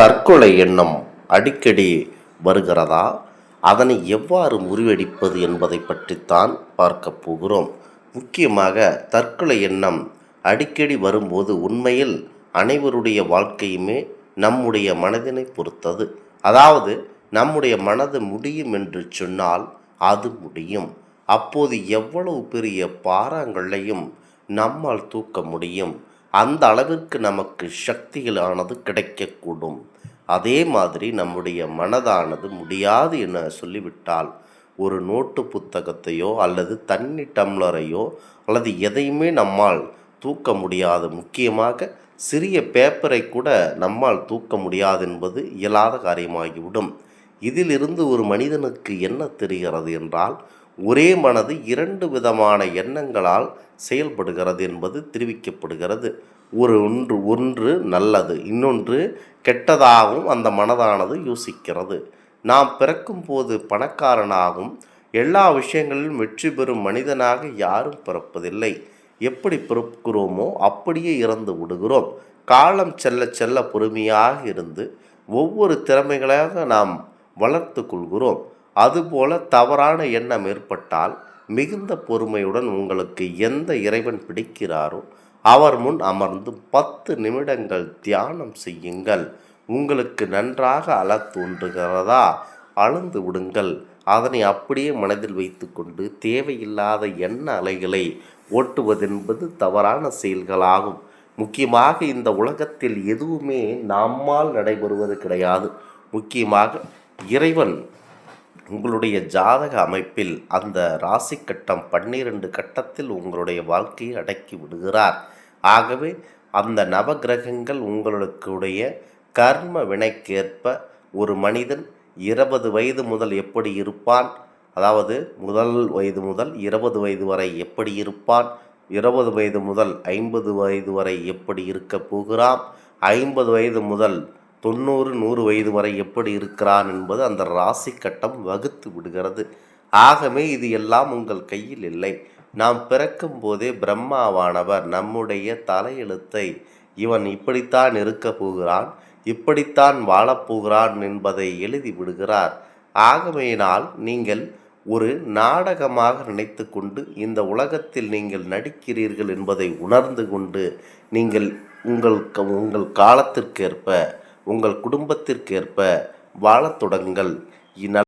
தற்கொலை எண்ணம் அடிக்கடி வருகிறதா? அதனை எவ்வாறு முறியடிப்பது என்பதை பற்றித்தான் பார்க்க போகிறோம். முக்கியமாக தற்கொலை எண்ணம் அடிக்கடி வரும்போது உண்மையில் அனைவருடைய வாழ்க்கையுமே நம்முடைய மனதினை பொறுத்தது. அதாவது நம்முடைய மனது முடியும் என்று சொன்னால் அது முடியும். அப்போது எவ்வளவு பெரிய பாறாங்கல்லையும் நம்மால் தூக்க முடியும். அந்த அளவிற்கு நமக்கு சக்திகளானது கிடைக்கக்கூடும். அதே மாதிரி நம்முடைய மனதானது முடியாது என சொல்லிவிட்டால் ஒரு நோட்டு புத்தகத்தையோ அல்லது தண்ணி டம்ளரையோ அல்லது எதையுமே நம்மால் தூக்க முடியாது. முக்கியமாக சிறிய பேப்பரை கூட நம்மால் தூக்க முடியாது என்பது இயலாத காரியமாகிவிடும். இதிலிருந்து ஒரு மனிதனுக்கு என்ன தெரிகிறது என்றால், ஒரே மனது 2 விதமான எண்ணங்களால் செயல்படுகிறது என்பது தெரிவிக்கப்படுகிறது. ஒன்று நல்லது, இன்னொன்று கெட்டதாகவும் அந்த மனதானது யோசிக்கிறது. நாம் பிறக்கும்போது பணக்காரனாகவும் எல்லா விஷயங்களிலும் வெற்றி பெறும் மனிதனாக யாரும் பிறப்பதில்லை. எப்படி பிறக்கிறோமோ அப்படியே இறந்து விடுகிறோம். காலம் செல்ல செல்ல பொறுமையாக இருந்து ஒவ்வொரு திறமைகளாக நாம் வளர்த்து கொள்கிறோம். அதுபோல தவறான எண்ணம் ஏற்பட்டால் மிகுந்த பொறுமையுடன் உங்களுக்கு எந்த இறைவன் பிடிக்கிறாரோ அவர் முன் அமர்ந்து 10 நிமிடங்கள் தியானம் செய்யுங்கள். உங்களுக்கு நன்றாக அழத் தோன்றுகிறதா? அழுந்து விடுங்கள். அதனை அப்படியே மனதில் வைத்து கொண்டு தேவையில்லாத எண்ண அலைகளை ஓட்டுவதென்பது தவறான செயல்களாகும். முக்கியமாக இந்த உலகத்தில் எதுவுமே நம்மால் நடைபெறுவது கிடையாது. முக்கியமாக இறைவன் உங்களுடைய ஜாதக அமைப்பில் அந்த ராசி கட்டம் 12 கட்டத்தில் உங்களுடைய வாழ்க்கையை அடக்கி விடுகிறார். ஆகவே அந்த நவகிரகங்கள் உங்களுடைய கர்ம வினைக்கேற்ப ஒரு மனிதன் 20 வயது முதல் எப்படி இருப்பான், அதாவது முதல் வயது முதல் 20 வயது வரை எப்படி இருப்பான், 20 வயது முதல் 50 வயது வரை எப்படி இருக்கப் போகிறான், 50 வயது முதல் 90 100 வயது வரை எப்படி இருக்கிறான் என்பது அந்த ராசி கட்டம் வகுத்து விடுகிறது. ஆகவே இது எல்லாம் உங்கள் கையில் இல்லை. நாம் பிறக்கும் போதே பிரம்மாவானவர் நம்முடைய தலையெழுத்தை இவன் இப்படித்தான் இருக்கப் போகிறான், இப்படித்தான் வாழப்போகிறான் என்பதை எழுதி விடுகிறார். ஆகவேனால் நீங்கள் ஒரு நாடகமாக நினைத்து கொண்டு இந்த உலகத்தில் நீங்கள் நடிக்கிறீர்கள் என்பதை உணர்ந்து கொண்டு நீங்கள் உங்கள் காலத்திற்கேற்ப உங்கள் குடும்பத்திற்கேற்ப வாழத் தொடங்குங்கள்.